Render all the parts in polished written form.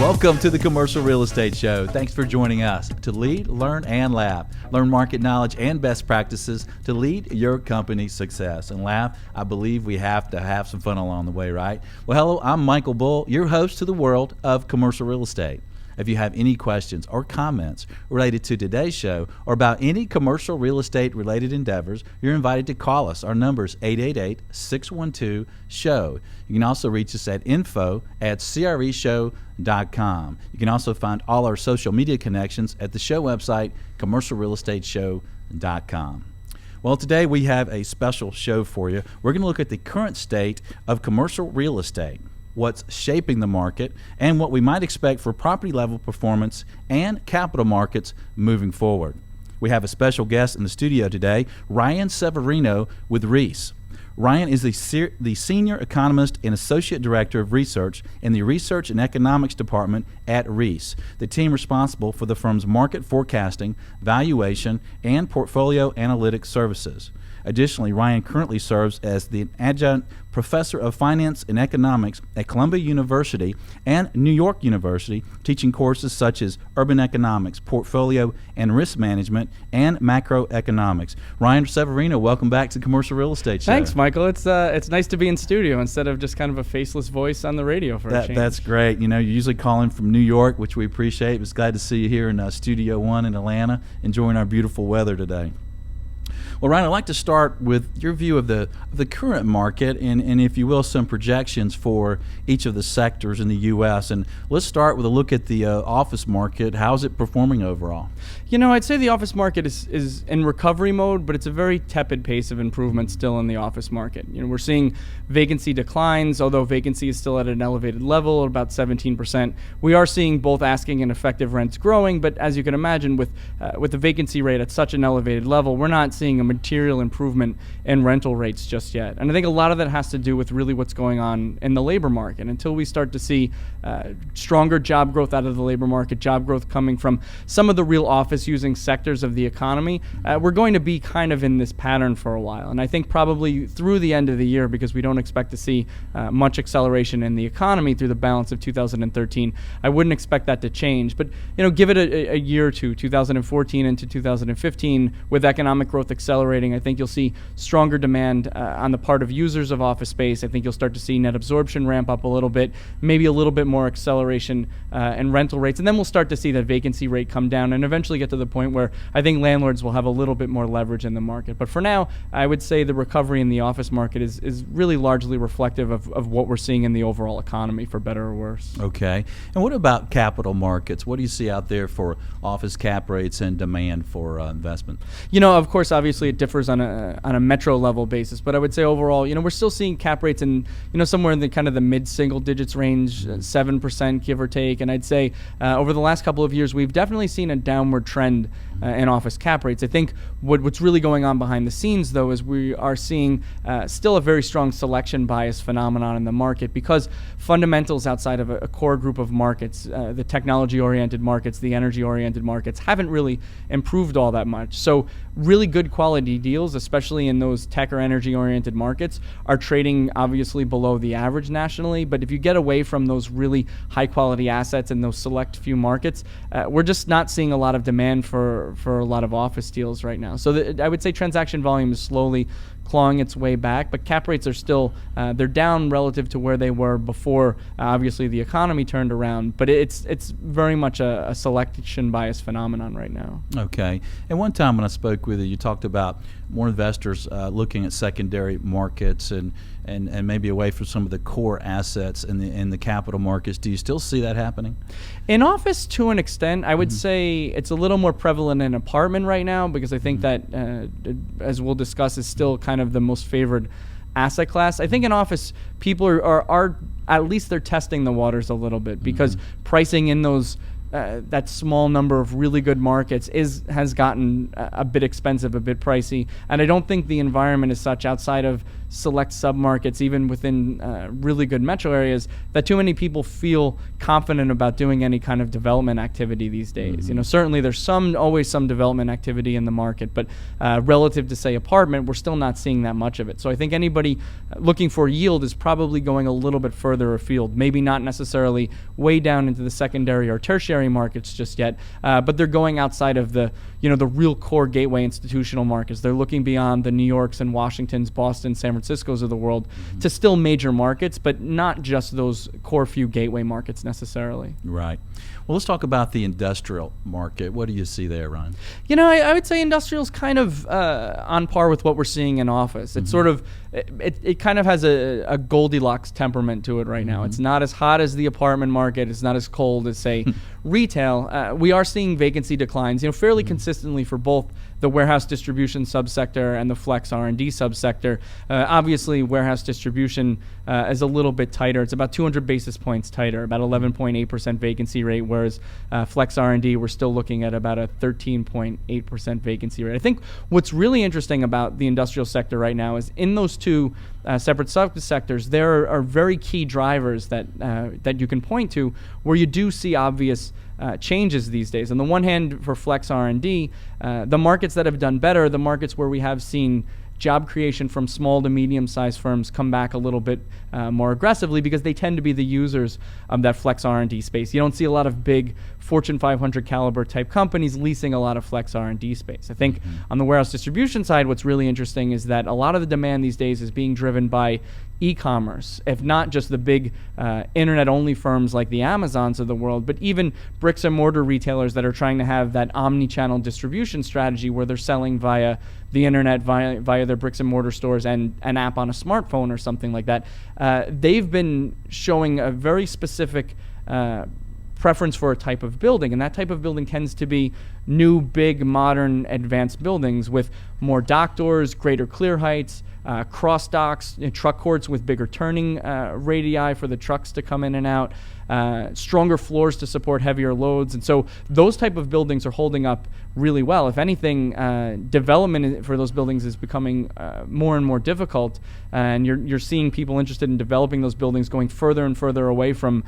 Welcome to the Commercial Real Estate Show. Thanks for joining us to lead, learn, and laugh. Learn market knowledge and best practices to lead your company's success. And laugh, I believe we have to have some fun along the way, right? Well, hello, I'm Michael Bull, your host to the world of commercial real estate. If you have any questions or comments related to today's show or about any commercial real estate related endeavors, you're invited to call us. Our number is 888-612-SHOW. You can also reach us at info@creshow.com. You can also find all our social media connections at the show website, commercialrealestateshow.com. Well, today we have a special show for you. We're going to look at the current state of commercial real estate, what's shaping the market, and what we might expect for property level performance and capital markets moving forward. We have a special guest in the studio today, Ryan Severino with Reis. Ryan is the Senior Economist and Associate Director of Research in the Research and Economics Department at Reis, the team responsible for the firm's market forecasting, valuation, and portfolio analytics services. Additionally, Ryan currently serves as the adjunct professor of finance and economics at Columbia University and New York University, teaching courses such as urban economics, portfolio and risk management, and macroeconomics. Ryan Severino, welcome back to Commercial Real Estate Show. Thanks, Michael. It's nice to be in studio instead of just kind of a faceless voice on the radio for a change. That's great. You know, you usually call in from New York, which we appreciate. It's glad to see you here in Studio One in Atlanta, enjoying our beautiful weather today. Well, Ryan, I'd like to start with your view of the current market and, if you will, some projections for each of the sectors in the U.S. And let's start with a look at the office market. How's it performing overall? You know, I'd say the office market is in recovery mode, but it's a very tepid pace of improvement still in the office market. You know, we're seeing vacancy declines, although vacancy is still at an elevated level, about 17%. We are seeing both asking and effective rents growing, but as you can imagine, with the vacancy rate at such an elevated level, we're not seeing a material improvement in rental rates just yet. And I think a lot of that has to do with really what's going on in the labor market. Until we start to see stronger job growth out of the labor market, job growth coming from some of the real office-using sectors of the economy, we're going to be kind of in this pattern for a while. And I think probably through the end of the year, because we don't expect to see much acceleration in the economy through the balance of 2013, I wouldn't expect that to change. But, you know, give it a year or two, 2014 into 2015, with economic growth accelerating, I think you'll see stronger demand on the part of users of office space. I think you'll start to see net absorption ramp up a little bit, maybe a little bit more acceleration in rental rates, and then we'll start to see the vacancy rate come down and eventually get to the point where I think landlords will have a little bit more leverage in the market. But for now, I would say the recovery in the office market is really largely reflective of what we're seeing in the overall economy, for better or worse. Okay. And what about capital markets? What do you see out there for office cap rates and demand for investment? You know, of course, obviously it differs on a metro level basis, but I would say overall, you know, we're still seeing cap rates in, you know, somewhere in the kind of the mid-single digits range, 7% give or take. And I'd say over the last couple of years, we've definitely seen a downward trend in office cap rates. I think what's really going on behind the scenes, though, is we are seeing still a very strong selection bias phenomenon in the market, because fundamentals outside of a core group of markets, the technology-oriented markets, the energy-oriented markets, haven't really improved all that much. So really good quality deals, especially in those tech or energy-oriented markets, are trading obviously below the average nationally. But if you get away from those really high-quality assets in those select few markets, we're just not seeing a lot of demand for a lot of office deals right now. So I would say transaction volume is slowly clawing its way back, but cap rates are still they're down relative to where they were before obviously the economy turned around, but it's very much a selection bias phenomenon right now. Okay. And one time when I spoke with you, you talked about more investors looking at secondary markets and maybe away from some of the core assets in the capital markets. Do you still see that happening? In office, to an extent, I would say it's a little more prevalent in apartment right now, because I think that, as we'll discuss, is still kind of the most favored asset class. I think in office, people are at least they're testing the waters a little bit, because pricing in those that small number of really good markets has gotten a bit expensive, a bit pricey, and I don't think the environment is such outside of select submarkets, even within really good metro areas, that too many people feel confident about doing any kind of development activity these days. Certainly there's always some development activity in the market, but relative to, say, apartment, we're still not seeing that much of it. So I think anybody looking for yield is probably going a little bit further afield, maybe not necessarily way down into the secondary or tertiary markets just yet, but they're going outside of the real core gateway institutional markets. They're looking beyond the New Yorks and Washingtons, Boston, San Franciscos of the world to still major markets, but not just those core few gateway markets necessarily. Right. Well, let's talk about the industrial market. What do you see there, Ryan? I would say industrial's kind of on par with what we're seeing in office. It's sort of, it kind of has a Goldilocks temperament to it right now. It's not as hot as the apartment market. It's not as cold as, say, retail. We are seeing vacancy declines, fairly consistently for both the warehouse distribution subsector and the flex R&D subsector. Obviously, warehouse distribution is a little bit tighter. It's about 200 basis points tighter, about 11.8% vacancy rate, whereas flex R&D, we're still looking at about a 13.8% vacancy rate. I think what's really interesting about the industrial sector right now is in those two separate subsectors, there are very key drivers that you can point to where you do see obvious changes these days. On the one hand, for flex R&D, the markets that have done better, the markets where we have seen job creation from small to medium-sized firms come back a little bit more aggressively because they tend to be the users of that flex R&D space. You don't see a lot of big Fortune 500 caliber type companies leasing a lot of flex R&D space. I think on the warehouse distribution side, what's really interesting is that a lot of the demand these days is being driven by e-commerce, if not just the big internet-only firms like the Amazons of the world, but even bricks and mortar retailers that are trying to have that omni-channel distribution strategy where they're selling via the internet, via their bricks and mortar stores and an app on a smartphone or something like that. They've been showing a very specific preference for a type of building, and that type of building tends to be new, big, modern, advanced buildings with more dock doors, greater clear heights, cross docks, truck courts with bigger turning radii for the trucks to come in and out, stronger floors to support heavier loads. And so those type of buildings are holding up really well. If anything, development for those buildings is becoming more and more difficult, and you're seeing people interested in developing those buildings going further and further away from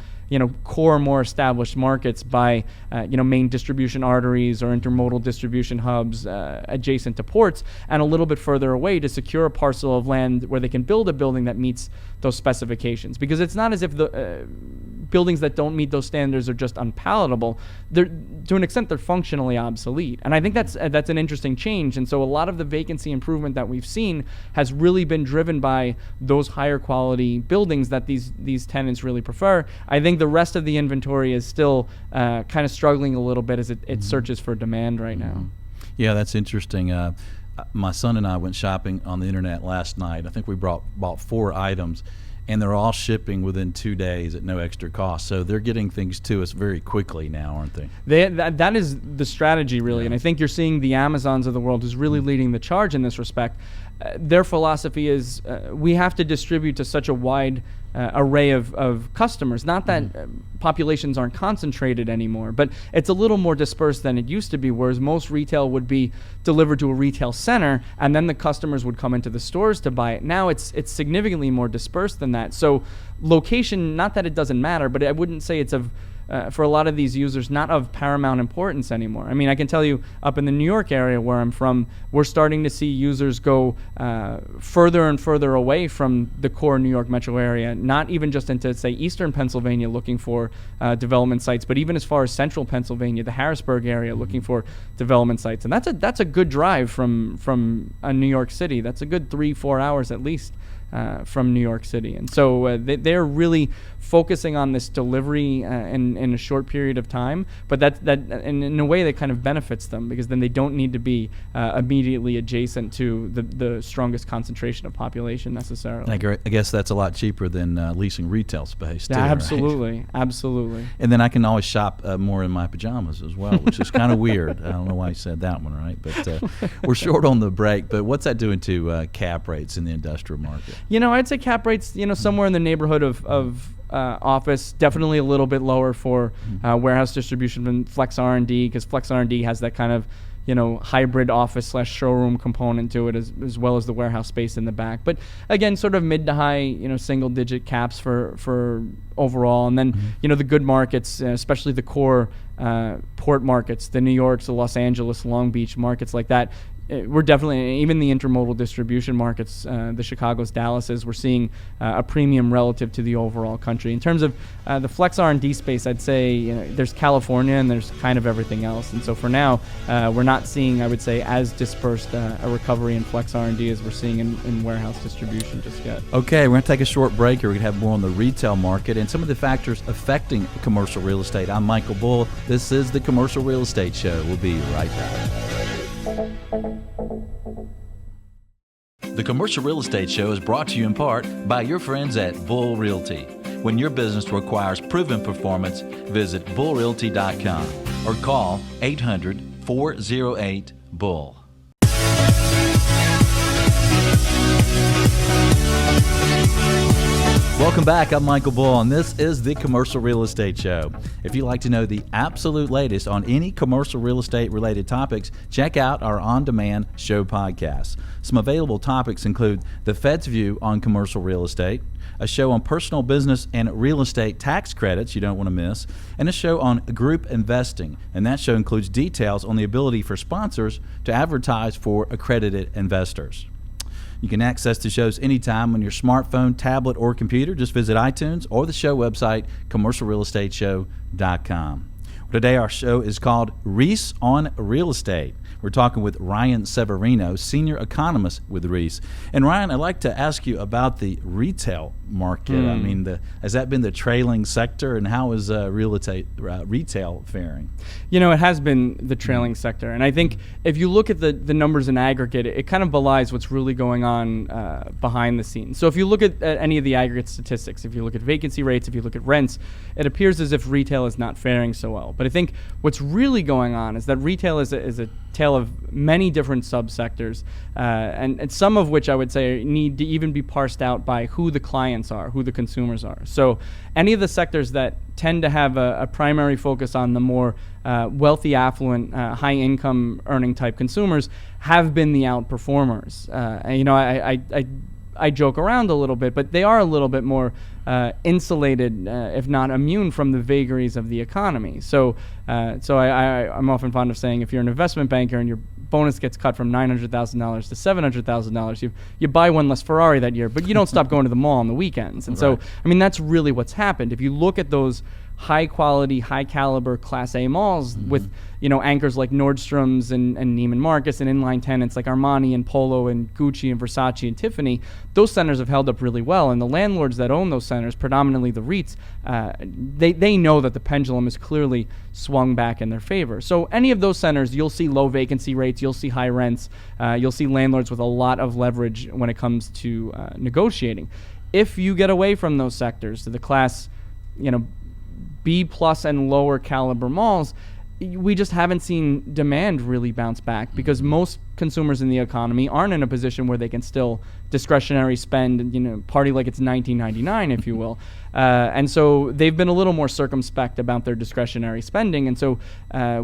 core, more established markets by main distribution arteries or intermodal distribution hubs adjacent to ports, and a little bit further away to secure a parcel of land where they can build a building that meets those specifications. Because it's not as if the buildings that don't meet those standards are just unpalatable. To an extent, they're functionally obsolete. And I think that's an interesting change. And so a lot of the vacancy improvement that we've seen has really been driven by those higher quality buildings that these tenants really prefer. I think the rest of the inventory is still kind of struggling a little bit as it searches for demand right now. Yeah, that's interesting. My son and I went shopping on the internet last night. I think we bought 4 items, and they're all shipping within 2 days at no extra cost. So they're getting things to us very quickly now, aren't they? That is the strategy, really. Yeah. And I think you're seeing the Amazons of the world who's really leading the charge in this respect. Their philosophy is we have to distribute to such a wide array of customers. Not that populations aren't concentrated anymore, but it's a little more dispersed than it used to be, whereas most retail would be delivered to a retail center and then the customers would come into the stores to buy it. Now it's significantly more dispersed than that. So location, not that it doesn't matter, but I wouldn't say it's for a lot of these users, not of paramount importance anymore. I mean, I can tell you up in the New York area where I'm from, we're starting to see users go further and further away from the core New York metro area, not even just into, say, eastern Pennsylvania looking for development sites, but even as far as central Pennsylvania, the Harrisburg area looking for development sites. And that's a good drive from New York City. That's a good 3-4 hours at least. From New York City. And so they're really focusing on this delivery in a short period of time, but that in a way that kind of benefits them, because then they don't need to be immediately adjacent to the strongest concentration of population necessarily. I guess that's a lot cheaper than leasing retail space too. Absolutely, right? Absolutely. And then I can always shop more in my pajamas as well, which is kind of weird. I don't know why you said that one, right? But we're short on the break, but what's that doing to cap rates in the industrial market? I'd say cap rates, somewhere in the neighborhood of office, definitely a little bit lower for warehouse distribution than Flex R&D, because Flex R&D has that kind of hybrid office / showroom component to it, as well as the warehouse space in the back. But again, sort of mid to high, single digit caps for overall. And then, the good markets, especially the core port markets, the New Yorks, the Los Angeles, Long Beach markets like that, we're definitely, even the intermodal distribution markets, the Chicago's, Dallases, we're seeing a premium relative to the overall country. In terms of the Flex R&D space, I'd say there's California and there's kind of everything else. And so for now, we're not seeing, I would say, as dispersed a recovery in Flex R&D as we're seeing in warehouse distribution just yet. Okay, we're going to take a short break here. We're going to have more on the retail market and some of the factors affecting commercial real estate. I'm Michael Bull. This is the Commercial Real Estate Show. We'll be right back. The Commercial Real Estate Show is brought to you in part by your friends at Bull Realty. When your business requires proven performance, visit bullrealty.com or call 800-408-BULL. Welcome back. I'm Michael Bull, and this is the Commercial Real Estate Show. If you'd like to know the absolute latest on any commercial real estate related topics, check out our on-demand show podcasts. Some available topics include the Fed's view on commercial real estate, a show on personal business and real estate tax credits you don't want to miss, and a show on group investing. And that show includes details on the ability for sponsors to advertise for accredited investors. You can access the shows anytime on your smartphone, tablet, or computer. Just visit iTunes or the show website, commercialrealestateshow.com. Today our show is called Reis on Real Estate. We're talking with Ryan Severino, senior economist with Reis. And Ryan, I'd like to ask you about the retail market. I mean, has that been the trailing sector, and how is retail faring? It has been the trailing sector. And I think if you look at the numbers in aggregate, it kind of belies what's really going on behind the scenes. So if you look at any of the aggregate statistics, if you look at vacancy rates, if you look at rents, it appears as if retail is not faring so well. But I think what's really going on is that retail is a tale of many different subsectors, and some of which I would say need to even be parsed out by who the clients are, who the consumers are. So any of the sectors that tend to have a primary focus on the more wealthy, affluent, high-income earning type consumers have been the outperformers. I joke around a little bit, but they are a little bit more insulated, if not immune, from the vagaries of the economy. So I'm often fond of saying, if you're an investment banker and your bonus gets cut from $900,000 to $700,000, you buy one less Ferrari that year, but you don't stop going to the mall on the weekends. And right. So, that's really what's happened. If you look at those high quality, high caliber Class A malls with anchors like Nordstrom's and Neiman Marcus and inline tenants like Armani and Polo and Gucci and Versace and Tiffany, those centers have held up really well. And the landlords that own those centers, predominantly the REITs, they know that the pendulum is clearly swung back in their favor. So any of those centers, you'll see low vacancy rates, you'll see high rents, you'll see landlords with a lot of leverage when it comes to negotiating. If you get away from those sectors to the class, B plus and lower caliber malls, we just haven't seen demand really bounce back, because most consumers in the economy aren't in a position where they can still discretionary spend and party like it's 1999, if you will. And so they've been a little more circumspect about their discretionary spending. And so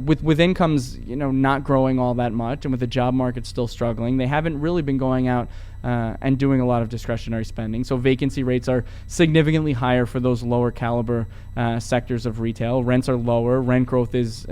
with incomes not growing all that much, and with the job market still struggling, they haven't really been going out and doing a lot of discretionary spending. So vacancy rates are significantly higher for those lower caliber sectors of retail. Rents are lower. Rent growth is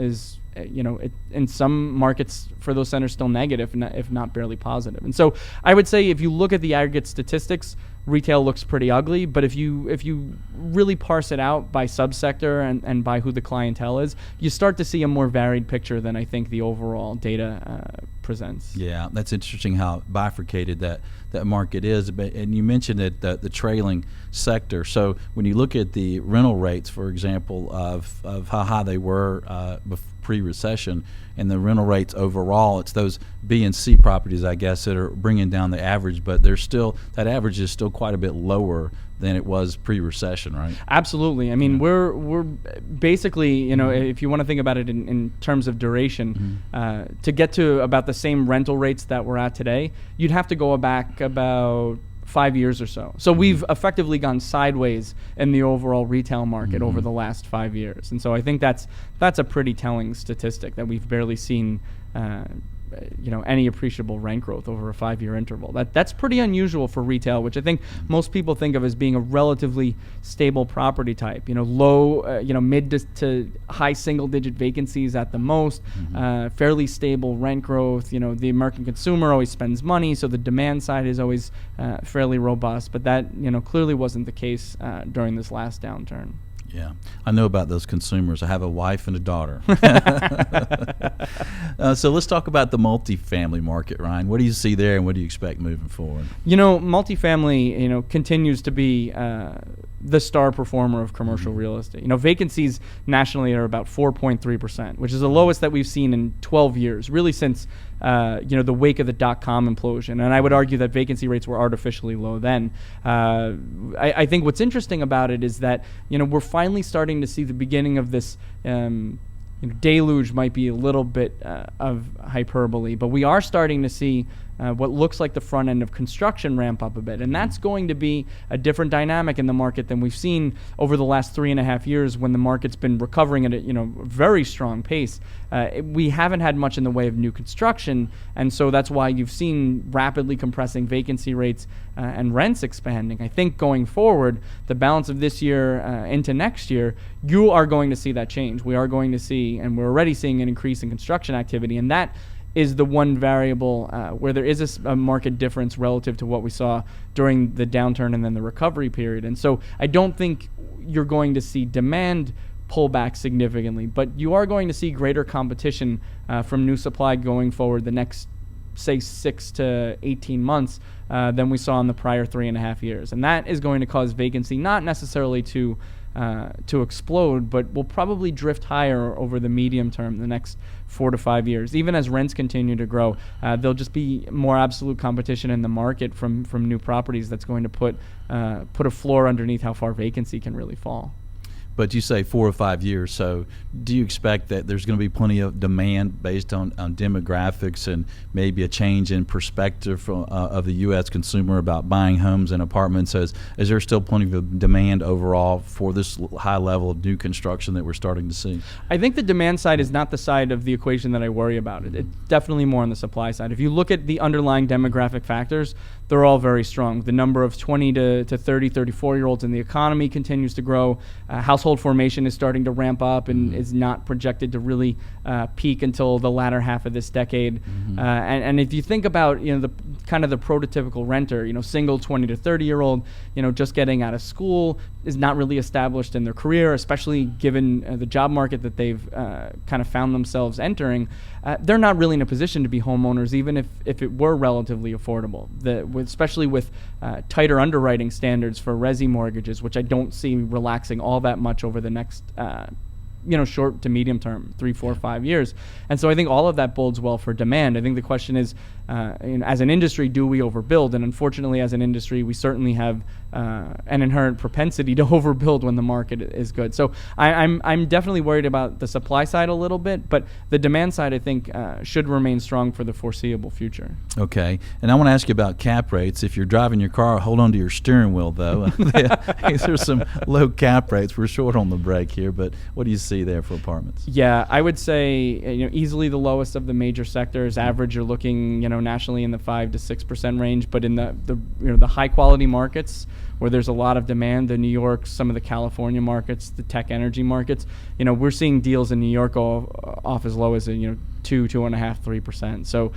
in some markets for those centers still negative, if not barely positive. And so I would say, if you look at the aggregate statistics, retail looks pretty ugly. But if you really parse it out by subsector and by who the clientele is, you start to see a more varied picture than I think the overall data presents. Yeah, that's interesting how bifurcated that market is. And you mentioned it, the trailing sector. So when you look at the rental rates, for example, of how high they were pre-recession, and the rental rates overall, it's those B and C properties, I guess, that are bringing down the average, but that average is still quite a bit lower than it was pre-recession, right? Absolutely. I mean, we're basically, if you want to think about it in terms of duration, to get to about the same rental rates that we're at today, you'd have to go back about 5 years or so. So we've effectively gone sideways in the overall retail market over the last 5 years. And so I think that's a pretty telling statistic, that we've barely seen any appreciable rent growth over a 5-year interval. That's pretty unusual for retail, which I think most people think of as being a relatively stable property type. Low, mid to high single-digit vacancies at the most, fairly stable rent growth. The American consumer always spends money, so the demand side is always fairly robust. But that, clearly wasn't the case during this last downturn. Yeah, I know about those consumers. I have a wife and a daughter. So let's talk about the multifamily market, Ryan. What do you see there, and what do you expect moving forward? Multifamily, continues to be the star performer of commercial real estate. Vacancies nationally are about 4.3%, which is the lowest that we've seen in 12 years, really since the wake of the dot-com implosion. And I would argue that vacancy rates were artificially low then. I think what's interesting about it is that, we're finally starting to see the beginning of this deluge. Might be a little bit of hyperbole, but we are starting to see what looks like the front end of construction ramp up a bit. And that's going to be a different dynamic in the market than we've seen over the last 3.5 years, when the market's been recovering at a very strong pace. We haven't had much in the way of new construction, and so that's why you've seen rapidly compressing vacancy rates and rents expanding. I think going forward, the balance of this year into next year, you are going to see that change. We are going to see, and we're already seeing, an increase in construction activity, and that is the one variable where there is a market difference relative to what we saw during the downturn and then the recovery period. And so I don't think you're going to see demand pull back significantly, but you are going to see greater competition from new supply going forward the next, say, 6 to 18 months than we saw in the prior 3.5 years. And that is going to cause vacancy not necessarily to explode, but will probably drift higher over the medium term, the next 4 to 5 years. Even as rents continue to grow, there'll just be more absolute competition in the market from new properties that's going to put a floor underneath how far vacancy can really fall. But you say 4 or 5 years, so do you expect that there's going to be plenty of demand based on demographics and maybe a change in perspective of the U.S. consumer about buying homes and apartments? Is there still plenty of demand overall for this high level of new construction that we're starting to see? I think the demand side is not the side of the equation that I worry about. It's definitely more on the supply side. If you look at the underlying demographic factors, they're all very strong. The number of 20 to 30, 34-year-olds in the economy continues to grow. Household formation is starting to ramp up and is not projected to really peak until the latter half of this decade. And if you think about the kind of the prototypical renter, single 20 to 30-year-old, just getting out of school, is not really established in their career, especially given the job market that they've kind of found themselves entering. They're not really in a position to be homeowners, even if it were relatively affordable. Especially with tighter underwriting standards for resi mortgages, which I don't see relaxing all that much over the next short to medium term, 3, 4, 5 years. And so I think all of that bodes well for demand. I think the question is, as an industry, do we overbuild? And unfortunately, as an industry, we certainly have an inherent propensity to overbuild when the market is good. So I'm definitely worried about the supply side a little bit, but the demand side, I think, should remain strong for the foreseeable future. Okay. And I want to ask you about cap rates. If you're driving your car, hold on to your steering wheel, though. There's some low cap rates. We're short on the break here, but what do you see there for apartments? Yeah, I would say easily the lowest of the major sectors. Average, you're looking nationally in the 5 to 6% range, but in the high quality markets where there's a lot of demand, the New York, some of the California markets, the tech energy markets, we're seeing deals in New York go off as low as 2, 2.5%, 3%. So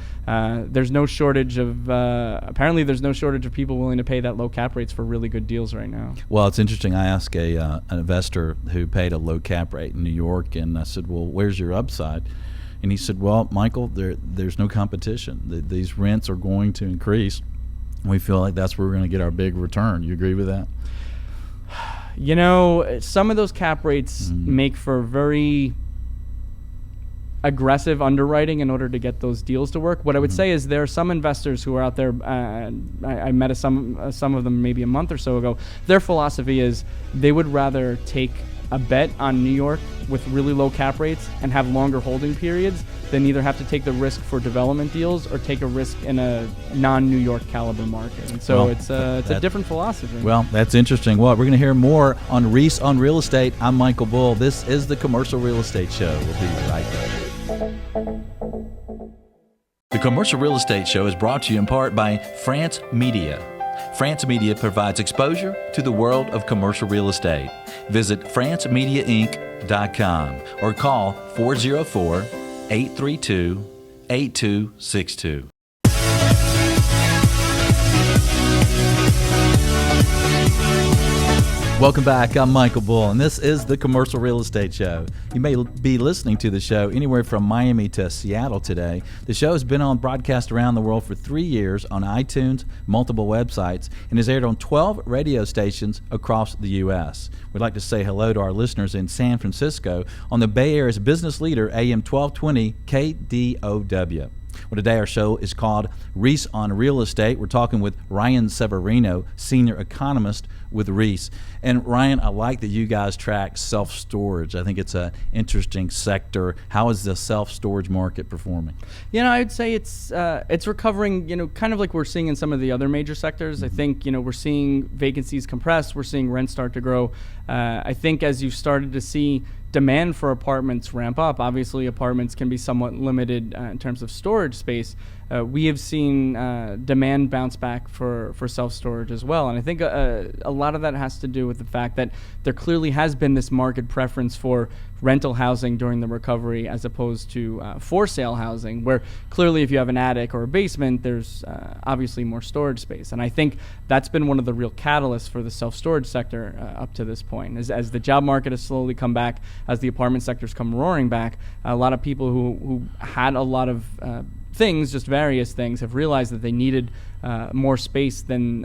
there's no shortage of apparently there's no shortage of people willing to pay that low cap rates for really good deals right now. Well, it's interesting. I asked an investor who paid a low cap rate in New York, and I said, "Well, where's your upside?" And he said, "Well, Michael, there's no competition. These rents are going to increase. We feel like that's where we're going to get our big return." You agree with that? Some of those cap rates make for very aggressive underwriting in order to get those deals to work. What I would say is there are some investors who are out there, I met some of them maybe a month or so ago. Their philosophy is they would rather take a bet on New York with really low cap rates and have longer holding periods than either have to take the risk for development deals or take a risk in a non-New York caliber market. And so it's a different philosophy. Well, that's interesting. Well, we're going to hear more on Reis on Real Estate. I'm Michael Bull. This is the Commercial Real Estate Show. We'll be right back. The Commercial Real Estate Show is brought to you in part by France Media. France Media provides exposure to the world of commercial real estate. Visit francemediainc.com or call 404-832-8262. Welcome back. I'm Michael Bull, and this is the Commercial Real Estate Show. You may be listening to the show anywhere from Miami to Seattle today. The show has been on broadcast around the world for 3 years on iTunes, multiple websites, and is aired on 12 radio stations across the U.S. We'd like to say hello to our listeners in San Francisco on the Bay Area's business leader, AM 1220 KDOW. Well, today our show is called Reis on Real Estate. We're talking with Ryan Severino, senior economist with Reis. And Ryan, I like that you guys track self-storage. I think it's an interesting sector. How is the self-storage market performing? I'd say it's recovering, kind of like we're seeing in some of the other major sectors. I think, we're seeing vacancies compress. We're seeing rents start to grow. I think as you've started to see demand for apartments ramp up, obviously apartments can be somewhat limited in terms of storage space. We have seen demand bounce back for self-storage as well. And I think a lot of that has to do with the fact that there clearly has been this market preference for rental housing during the recovery as opposed to for-sale housing, where clearly if you have an attic or a basement, there's obviously more storage space. And I think that's been one of the real catalysts for the self-storage sector up to this point. As the job market has slowly come back, as the apartment sector's come roaring back, a lot of people who had a lot of things, just various things, have realized that they needed more space than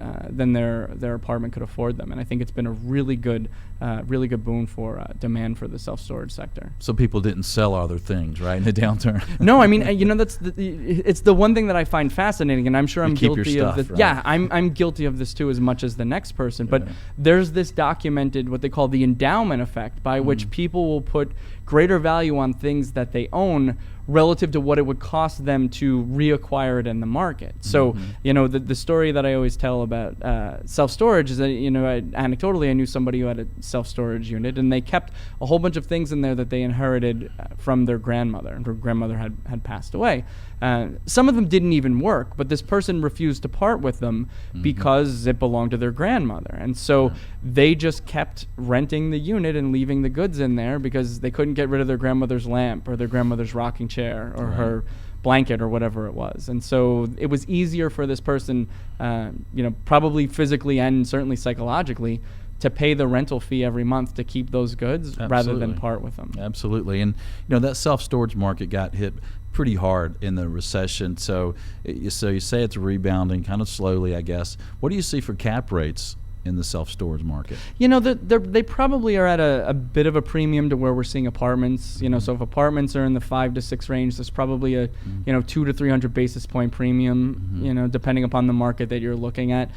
their apartment could afford them. And I think it's been a really good boon for demand for the self-storage sector. So people didn't sell other things, right, in the downturn? No, I mean, it's the one thing that I find fascinating, and I'm sure I'm guilty of this. Right? Yeah, I'm guilty of this too, as much as the next person. But there's this documented, what they call the endowment effect, by which people will put greater value on things that they own relative to what it would cost them to reacquire it in the market. So, the story that I always tell about self-storage is that, anecdotally, I knew somebody who had a self-storage unit, and they kept a whole bunch of things in there that they inherited from their grandmother, and her grandmother had passed away. Some of them didn't even work, but this person refused to part with them because it belonged to their grandmother. And so they just kept renting the unit and leaving the goods in there because they couldn't get rid of their grandmother's lamp or their grandmother's rocking chair or her blanket or whatever it was. And so it was easier for this person, probably physically and certainly psychologically, to pay the rental fee every month to keep those goods rather than part with them. Absolutely. And, that self-storage market got hit pretty hard in the recession. So you say it's rebounding kind of slowly, I guess. What do you see for cap rates in the self-storage market? They probably are at a bit of a premium to where we're seeing apartments. So if apartments are in the 5 to 6 range, there's probably a 200 to 300 basis point premium, depending upon the market that you're looking at,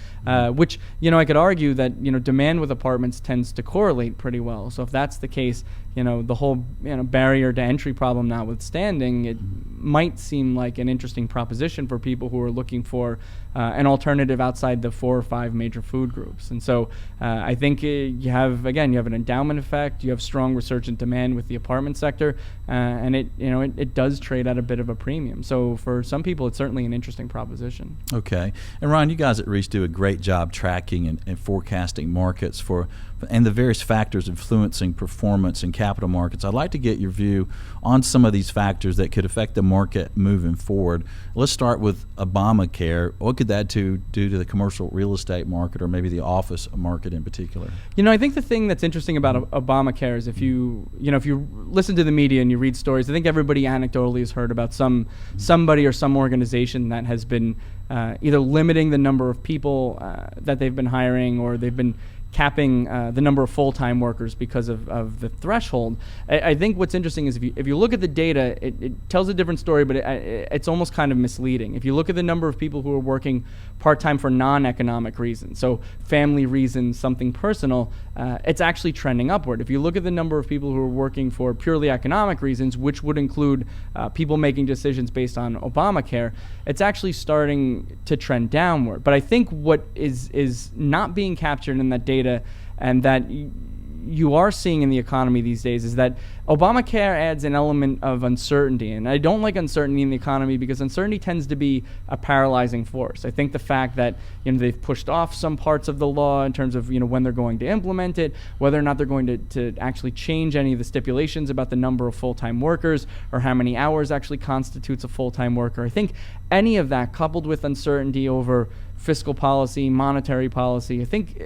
which I could argue that demand with apartments tends to correlate pretty well. So if that's the case, the whole barrier to entry problem notwithstanding, it might seem like an interesting proposition for people who are looking for an alternative outside the 4 or 5 major food groups. And so I think you have an endowment effect. You have strong resurgent demand with the apartment sector, and it does trade at a bit of a premium. So for some people, it's certainly an interesting proposition. Okay. And Ryan, you guys at Reis do a great job tracking and forecasting markets and the various factors influencing performance in capital markets. I'd like to get your view on some of these factors that could affect the market moving forward. Let's start with Obamacare. What could that do to the commercial real estate market, or maybe the office market in particular? I think the thing that's interesting about Obamacare is if you listen to the media and you read stories, I think everybody anecdotally has heard about somebody or some organization that has been either limiting the number of people that they've been hiring, or they've been capping the number of full-time workers because of the threshold. I think what's interesting is if you look at the data, it tells a different story, but it's almost kind of misleading. If you look at the number of people who are working part-time for non-economic reasons, so family reasons, something personal, it's actually trending upward. If you look at the number of people who are working for purely economic reasons, which would include people making decisions based on Obamacare, it's actually starting to trend downward. But I think what is not being captured in that data, and that you are seeing in the economy these days, is that Obamacare adds an element of uncertainty. And I don't like uncertainty in the economy because uncertainty tends to be a paralyzing force. I think the fact that they've pushed off some parts of the law in terms of when they're going to implement it, whether or not they're going to actually change any of the stipulations about the number of full-time workers or how many hours actually constitutes a full-time worker. I think any of that, coupled with uncertainty over fiscal policy, monetary policy, I think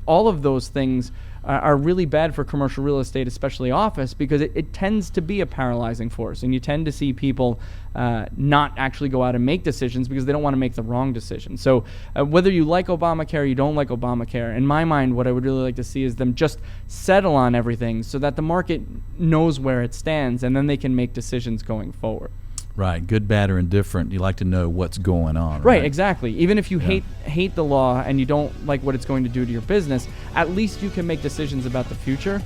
all of those things are really bad for commercial real estate, especially office, because it tends to be a paralyzing force, and you tend to see people not actually go out and make decisions because they don't want to make the wrong decision. So whether you like Obamacare or you don't like Obamacare, in my mind, what I would really like to see is them just settle on everything so that the market knows where it stands, and then they can make decisions going forward. Right, good, bad, or indifferent. You like to know what's going on. Right, exactly. Even if you hate the law and you don't like what it's going to do to your business, at least you can make decisions about the future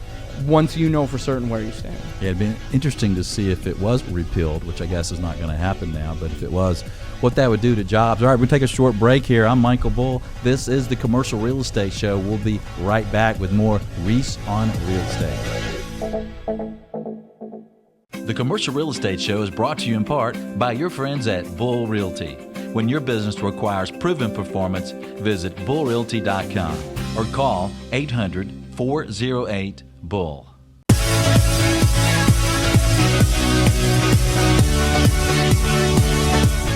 once you know for certain where you stand. Yeah, it'd be interesting to see if it was repealed, which I guess is not going to happen now, but if it was, what that would do to jobs. All right, we'll take a short break here. I'm Michael Bull. This is the Commercial Real Estate Show. We'll be right back with more Reis on Real Estate. The Commercial Real Estate Show is brought to you in part by your friends at Bull Realty. When your business requires proven performance, visit bullrealty.com or call 800-408-BULL.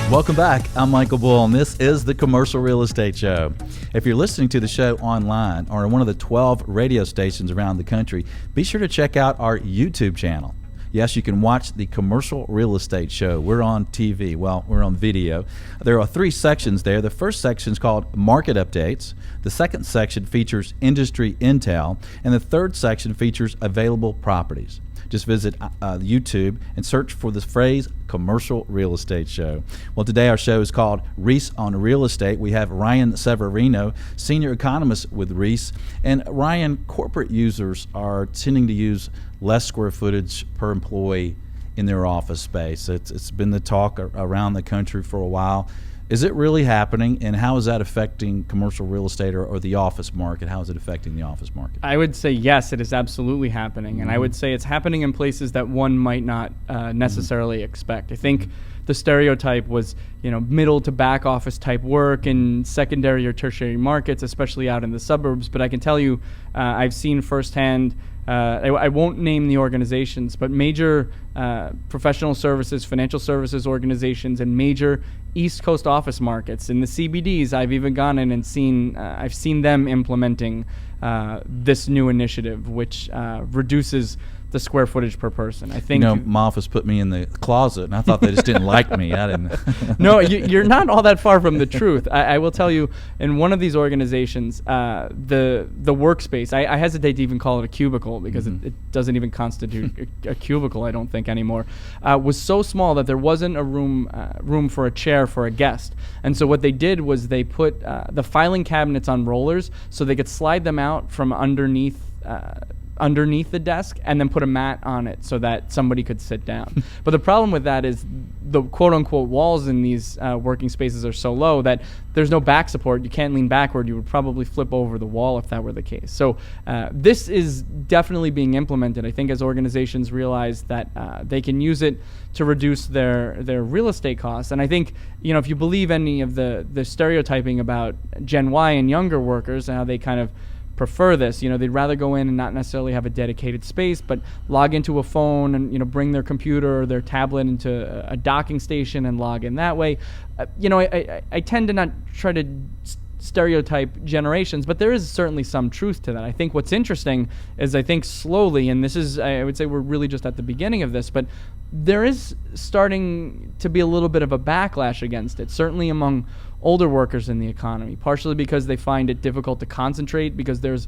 Welcome back. I'm Michael Bull, and this is the Commercial Real Estate Show. If you're listening to the show online or on one of the 12 radio stations around the country, be sure to check out our YouTube channel. Yes, you can watch the Commercial Real Estate Show. We're on TV. Well, we're on video. There are 3 sections there. The first section is called Market Updates. The second section features Industry Intel. And the third section features Available Properties. Just visit YouTube and search for the phrase Commercial Real Estate Show. Well, today our show is called Reis on Real Estate. We have Ryan Severino, Senior Economist with Reis. And Ryan, corporate users are tending to use less square footage per employee in their office space. It's been the talk around the country for a while. Is it really happening, and how is that affecting commercial real estate or the office market? How is it affecting the office market? I would say yes, it is absolutely happening, and I would say it's happening in places that one might not necessarily expect. I think the stereotype was, middle to back office type work in secondary or tertiary markets, especially out in the suburbs. But I can tell you, I've seen firsthand. I won't name the organizations, but major professional services, financial services organizations, and major East Coast office markets. In the CBDs, I've even gone in and I've seen them implementing this new initiative, which reduces the square footage per person. I think my office put me in the closet, and I thought they just didn't like me. I didn't. No, you're not all that far from the truth. I will tell you, in one of these organizations, the workspace, I hesitate to even call it a cubicle because it doesn't even constitute a cubicle, I don't think, anymore, was so small that there wasn't a room for a chair for a guest. And so what they did was they put the filing cabinets on rollers so they could slide them out from underneath the desk and then put a mat on it so that somebody could sit down. But the problem with that is the quote-unquote walls in these working spaces are so low that there's no back support. You can't lean backward. You would probably flip over the wall if that were the case. So this is definitely being implemented, I think, as organizations realize that they can use it to reduce their real estate costs. And I think, if you believe any of the stereotyping about Gen Y and younger workers and how they kind of prefer this, they'd rather go in and not necessarily have a dedicated space, but log into a phone and bring their computer or their tablet into a docking station and log in that way. I tend to not try to stereotype generations, but there is certainly some truth to that. I think what's interesting is slowly, and this is, I would say we're really just at the beginning of this, but there is starting to be a little bit of a backlash against it, certainly among older workers in the economy, partially because they find it difficult to concentrate because there's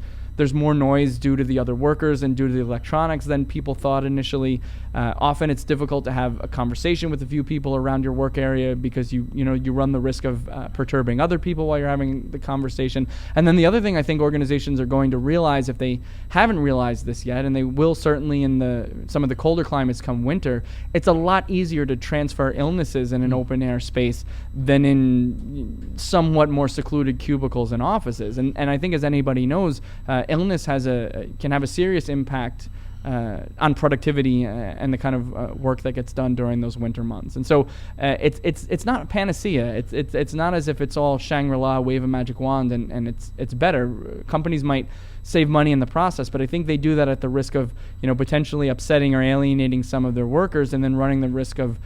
more noise due to the other workers and due to the electronics than people thought initially. Often it's difficult to have a conversation with a few people around your work area because you run the risk of perturbing other people while you're having the conversation. And then the other thing I think organizations are going to realize, if they haven't realized this yet, and they will certainly in some of the colder climates come winter, it's a lot easier to transfer illnesses in an open air space than in somewhat more secluded cubicles and offices. And I think, as anybody knows, illness can have a serious impact on productivity and the kind of work that gets done during those winter months. And so it's not a panacea. It's not as if it's all Shangri-La, wave a magic wand, and it's better. Companies might save money in the process, but I think they do that at the risk of potentially upsetting or alienating some of their workers, and then running the risk of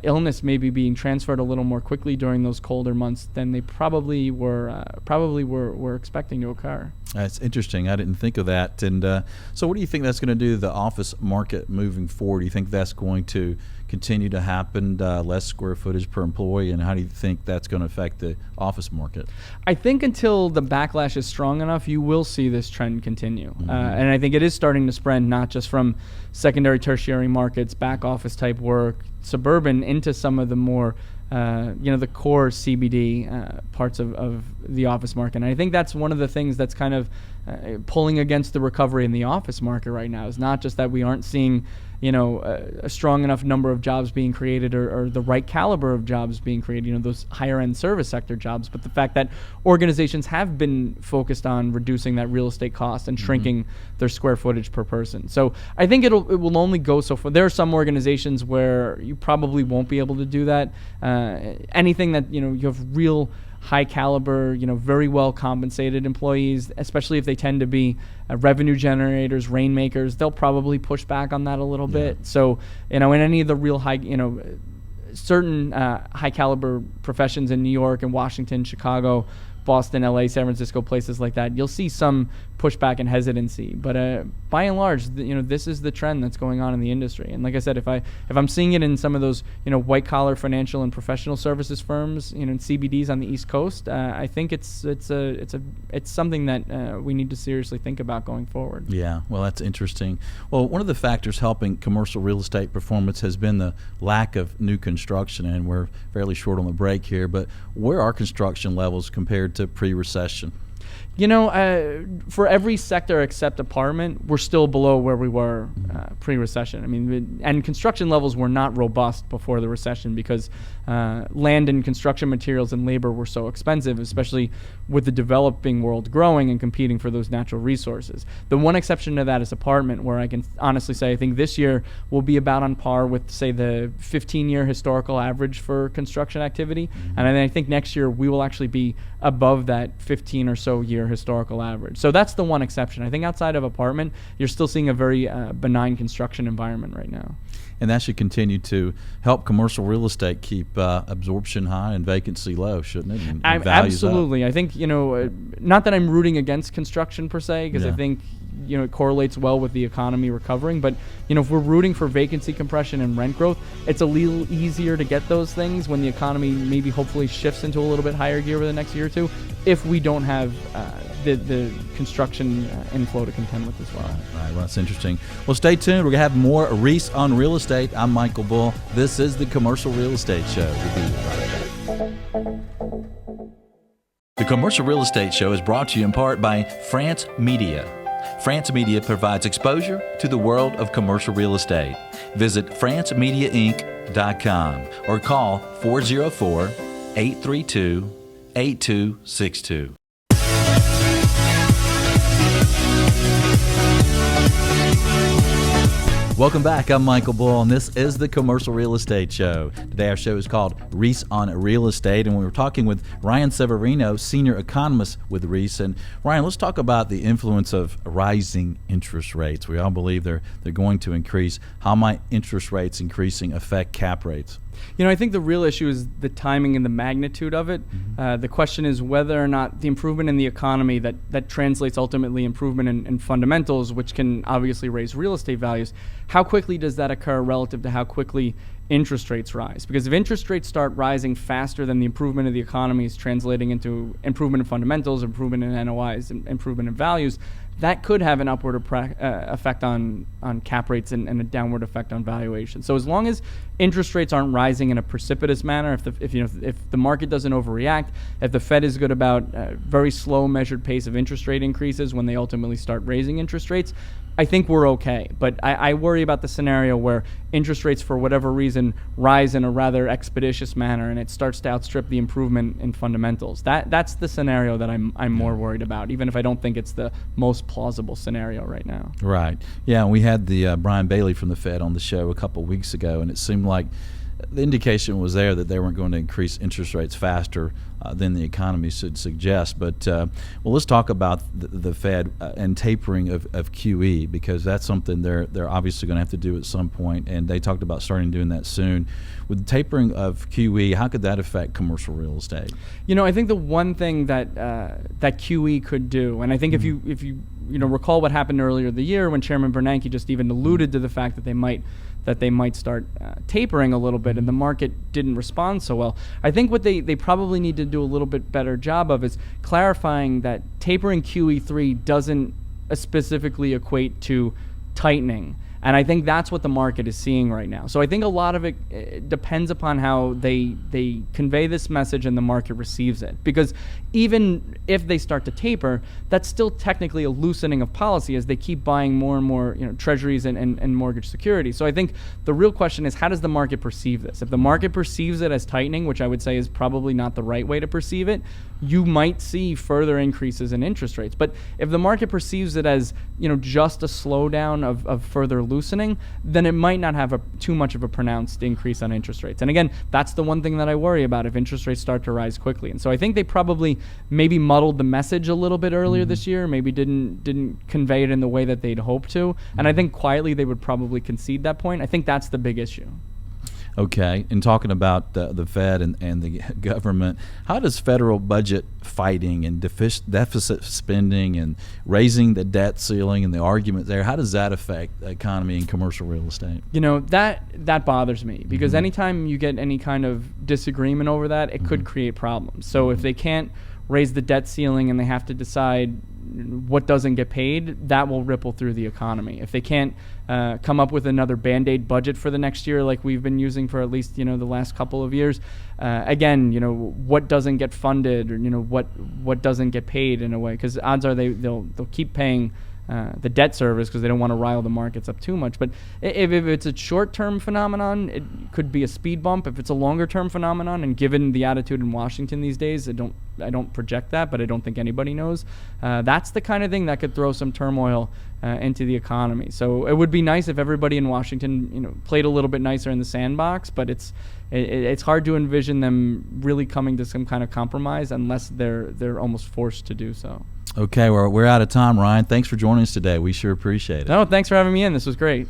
illness maybe being transferred a little more quickly during those colder months than they probably were expecting to occur. That's interesting. I didn't think of that. And so what do you think that's going to do to the office market moving forward? Do you think that's going to continue to happen, less square footage per employee, and how do you think that's going to affect the office market? I think until the backlash is strong enough, you will see this trend continue. Mm-hmm. And I think it is starting to spread not just from secondary, tertiary markets, back office type work, suburban, into some of the more the core CBD parts of the office market. And I think that's one of the things that's kind of pulling against the recovery in the office market right now, is not just that we aren't seeing a strong enough number of jobs being created or the right caliber of jobs being created, those higher end service sector jobs, but the fact that organizations have been focused on reducing that real estate cost and shrinking their square footage per person. So I think it will only go so far. There are some organizations where you probably won't be able to do that. Anything that, you have real high caliber, very well compensated employees, especially if they tend to be revenue generators, rainmakers, they'll probably push back on that a little bit. So, in any of the real high, certain high caliber professions in New York and Washington, Chicago, Boston, LA, San Francisco, places like that, you'll see some pushback and hesitancy. But by and large, this is the trend that's going on in the industry. And like I said, if I'm seeing it in some of those white collar financial and professional services firms, in CBDs on the East Coast, I think it's something that we need to seriously think about going forward. Yeah, well, that's interesting. Well, one of the factors helping commercial real estate performance has been the lack of new construction, and we're fairly short on the break here. But where are construction levels compared to pre-recession? For every sector except apartment, we're still below where we were pre-recession. I mean, and construction levels were not robust before the recession because land and construction materials and labor were so expensive, especially with the developing world growing and competing for those natural resources. The one exception to that is apartment, where I can honestly say I think this year will be about on par with, say, the 15-year historical average for construction activity. And I think next year we will actually be above that 15 or so year historical average. So that's the one exception. I think outside of apartment, you're still seeing a very benign construction environment right now. And that should continue to help commercial real estate keep absorption high and vacancy low, shouldn't it? And values absolutely. up. I think, not that I'm rooting against construction per se, because I think it correlates well with the economy recovering. But, if we're rooting for vacancy compression and rent growth, it's a little easier to get those things when the economy maybe hopefully shifts into a little bit higher gear over the next year or two, if we don't have the construction inflow to contend with as well. Right. Well, that's interesting. Well, stay tuned. We're going to have more Reis on real estate. I'm Michael Bull. This is the Commercial Real Estate Show. We'll be right back. The Commercial Real Estate Show is brought to you in part by France Media. France Media provides exposure to the world of commercial real estate. Visit francemediainc.com or call 404-832-8262. Welcome back. I'm Michael Bull, and this is the Commercial Real Estate Show. Today our show is called Reis on Real Estate, and we were talking with Ryan Severino, Senior Economist with Reis. And Ryan, let's talk about the influence of rising interest rates. We all believe they're going to increase. How might interest rates increasing affect cap rates? I think the real issue is the timing and the magnitude of it. The question is whether or not the improvement in the economy that translates ultimately improvement in fundamentals, which can obviously raise real estate values, how quickly does that occur relative to how quickly interest rates rise? Because if interest rates start rising faster than the improvement of the economy is translating into improvement in fundamentals, improvement in NOIs, improvement in values, that could have an upward effect on cap rates and a downward effect on valuation. So as long as interest rates aren't rising in a precipitous manner, if the market doesn't overreact, if the Fed is good about very slow measured pace of interest rate increases when they ultimately start raising interest rates, I think we're okay. But I worry about the scenario where interest rates, for whatever reason, rise in a rather expeditious manner and it starts to outstrip the improvement in fundamentals. That's the scenario that I'm more worried about, even if I don't think it's the most plausible scenario right now. Right. Yeah, and we had the Brian Bailey from the Fed on the show a couple of weeks ago, and it seemed like the indication was there that they weren't going to increase interest rates faster than the economy should suggest. But let's talk about the Fed and tapering of QE, because that's something they're obviously going to have to do at some point, and they talked about starting doing that soon. With the tapering of QE, how could that affect commercial real estate? I think the one thing that QE could do, and I think if you recall what happened earlier the year when Chairman Bernanke just even alluded to the fact that they might start tapering a little bit, and the market didn't respond so well. I think what they probably need to do a little bit better job of is clarifying that tapering QE3 doesn't specifically equate to tightening. And I think that's what the market is seeing right now. So I think a lot of it depends upon how they convey this message and the market receives it. Because even if they start to taper, that's still technically a loosening of policy as they keep buying more and more treasuries and mortgage securities. So I think the real question is, how does the market perceive this? If the market perceives it as tightening, which I would say is probably not the right way to perceive it, you might see further increases in interest rates. But if the market perceives it as just a slowdown of further loosening, then it might not have too much of a pronounced increase on interest rates. And again, that's the one thing that I worry about if interest rates start to rise quickly. And so I think they probably maybe muddled the message a little bit earlier this year, maybe didn't convey it in the way that they'd hoped to. And I think quietly they would probably concede that point. I think that's the big issue. Okay, and talking about the Fed and the government, how does federal budget fighting and deficit spending and raising the debt ceiling and the argument there, how does that affect the economy and commercial real estate? That bothers me, because anytime you get any kind of disagreement over that, it could create problems. So if they can't raise the debt ceiling and they have to decide what doesn't get paid, that will ripple through the economy. If they can't come up with another Band-Aid budget for the next year like we've been using for at least the last couple of years, again, what doesn't get funded, or what doesn't get paid in a way, because odds are they'll keep paying the debt service because they don't want to rile the markets up too much. But if it's a short-term phenomenon, it could be a speed bump. If it's a longer-term phenomenon, and given the attitude in Washington these days, I don't project that, but I don't think anybody knows. That's the kind of thing that could throw some turmoil into the economy. So it would be nice if everybody in Washington, played a little bit nicer in the sandbox, but it's hard to envision them really coming to some kind of compromise unless they're almost forced to do so. Okay, well, we're out of time, Ryan. Thanks for joining us today. We sure appreciate it. No, thanks for having me in. This was great.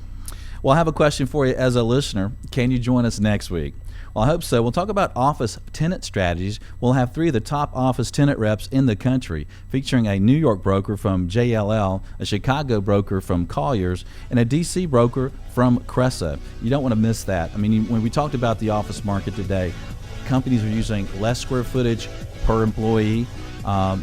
Well, I have a question for you as a listener. Can you join us next week? Well, I hope so. We'll talk about office tenant strategies. We'll have 3 of the top office tenant reps in the country, featuring a New York broker from JLL, a Chicago broker from Colliers, and a D.C. broker from Cressa. You don't want to miss that. I mean, when we talked about the office market today, companies are using less square footage per employee.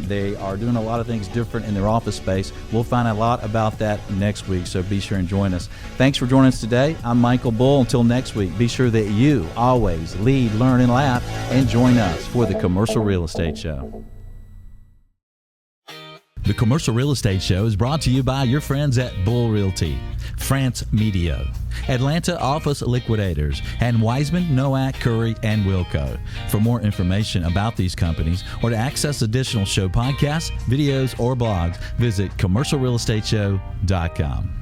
They are doing a lot of things different in their office space. We'll find a lot about that next week, so be sure and join us. Thanks for joining us today. I'm Michael Bull. Until next week, be sure that you always lead, learn, and laugh, and join us for the Commercial Real Estate Show. The Commercial Real Estate Show is brought to you by your friends at Bull Realty, France Medio, Atlanta Office Liquidators, and Wiseman, Nowak, Curry, and Wilco. For more information about these companies or to access additional show podcasts, videos, or blogs, visit commercialrealestateshow.com.